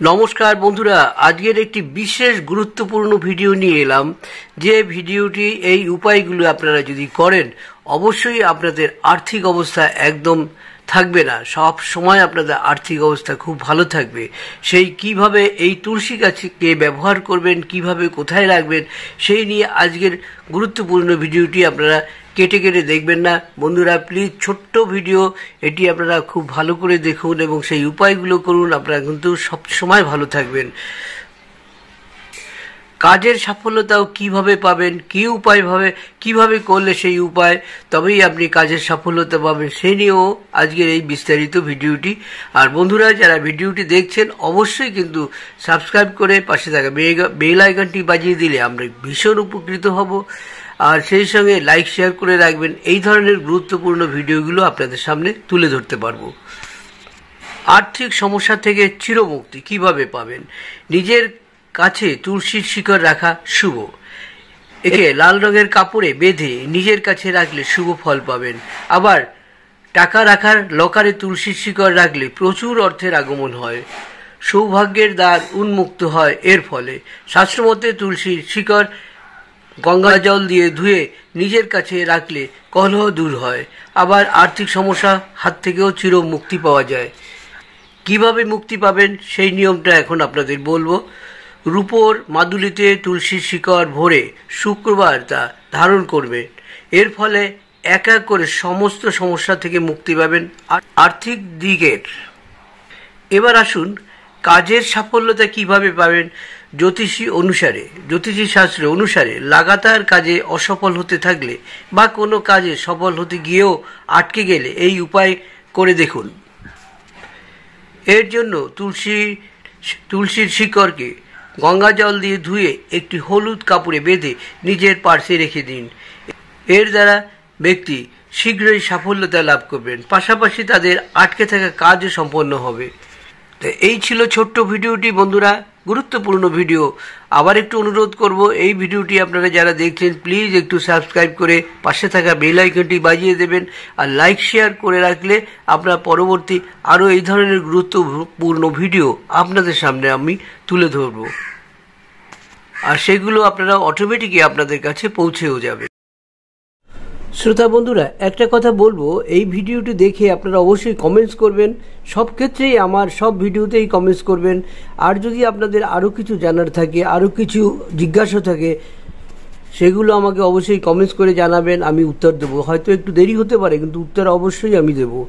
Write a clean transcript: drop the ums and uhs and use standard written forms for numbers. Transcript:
নমস্কার বন্ধুরা, আজকের একটি বিশেষ গুরুত্বপূর্ণ ভিডিও নিয়ে এলাম। যে ভিডিওটি এই উপায়গুলো আপনারা যদি করেন অবশ্যই আপনাদের আর্থিক অবস্থা একদম থাকবে না, সব সময় আপনাদের আর্থিক অবস্থা খুব ভালো থাকবে। সেই কিভাবে এই তুলসী গাছকে ব্যবহার করবেন, কিভাবে কোথায় রাখবেন, সেই নিয়ে আজকের গুরুত্বপূর্ণ ভিডিওটি আপনারা কেটে কেটে দেখবেন না বন্ধুরা। প্লিজ ছোট্ট ভিডিও, এটি আপনারা খুব ভালো করে দেখুন এবং সেই উপায়গুলো করুন, আপনারা কিন্তু সব সময় ভালো থাকবেন। কাজের সাফল্যতাও কিভাবে পাবেন, কি উপায় কিভাবে করলে সেই উপায় তবেই আপনি কাজের সাফল্যতা পাবেন, সেই নিয়েও আজকের এই বিস্তারিত ভিডিওটি। আর বন্ধুরা, যারা ভিডিওটি দেখছেন অবশ্যই কিন্তু সাবস্ক্রাইব করে পাশে থাকা বেল আইকনটি বাজিয়ে দিলে আমরা ভীষণ উপকৃত হব। আর সেই সঙ্গে লাইক শেয়ার করে রাখবেন, এই ধরনের গুরুত্বপূর্ণ ভিডিওগুলো আপনাদের সামনে তুলে ধরতে পারবো। আর্থিক সমস্যা থেকে চিরমুক্তি কিভাবে পাবেন? নিজের কাছে তুলসীর শিকড় রাখা শুভ। একে লাল রঙের কাপড়ে বেঁধে নিজের কাছে রাখলে শুভ ফল পাবেন। আবার টাকা রাখার লকারে তুলসীর শিকড় রাখলে প্রচুর অর্থের আগমন হয়, সৌভাগ্যের দ্বার উন্মুক্ত হয় এর ফলে। শাস্ত্রমতে তুলসীর শিকড় গঙ্গা জল দিয়ে ধুয়ে নিজের কাছে রাখলে কলহ দূর হয়। আবার আর্থিক সমস্যা হাত থেকেও চির মুক্তি পাওয়া যায়। কিভাবে মুক্তি পাবেন সেই নিয়মটা এখন আপনাদের বলবো। রূপোর মাদুলিতে তুলসীর শিকড় ভরে শুক্রবার তা ধারণ করবেন। এর ফলে এক এক করে সমস্ত সমস্যা থেকে মুক্তি পাবেন আর্থিক দিকের। এবার আসুন কাজের সাফল্যতা কিভাবে পাবেন। জ্যোতিষী শাস্ত্র অনুসারে লাগাতার কাজে অসফল হতে থাকলে বা কোনো কাজে সফল হতে গিয়েও আটকে গেলে এই উপায় করে দেখুন। এর জন্য তুলসীর শিকড়কে গঙ্গা জল দিয়ে ধুয়ে একটি হলুদ কাপড়ে বেঁধে নিজের পার্শ্বে রেখে দিন। এর দ্বারা ব্যক্তি শীঘ্রই সাফল্যতা লাভ করবেন, পাশাপাশি তাদের আটকে থাকা কাজও সম্পন্ন হবে। তো এই ছিল ছোট্ট ভিডিওটি বন্ধুরা, গুরুত্বপূর্ণ ভিডিও। আবার একটু অনুরোধ করব, এই ভিডিওটি আপনারা যারা দেখছেন প্লিজ একটু সাবস্ক্রাইব করে পাশে থাকা বেল আইকনটি বাজিয়ে দেবেন। আর লাইক শেয়ার করে রাখলে আপনার পরবর্তী আরও এই ধরনের গুরুত্বপূর্ণ ভিডিও আপনাদের সামনে আমি তুলে ধরব, আর সেগুলো আপনারা অটোমেটিকই আপনাদের কাছে পৌঁছেও যাবে। শ্রোতা বন্ধুরা, একটা কথা বলবো, এই ভিডিওটি দেখে আপনারা অবশ্যই কমেন্টস করবেন। সব ক্ষেত্রেই আমার সব ভিডিওতেই কমেন্টস করবেন। আর যদি আপনাদের আরও কিছু জানার থাকে, আরও কিছু জিজ্ঞাসা থাকে, সেগুলো আমাকে অবশ্যই কমেন্টস করে জানাবেন, আমি উত্তর দেবো। হয়তো একটু দেরি হতে পারে, কিন্তু উত্তর অবশ্যই আমি দেবো।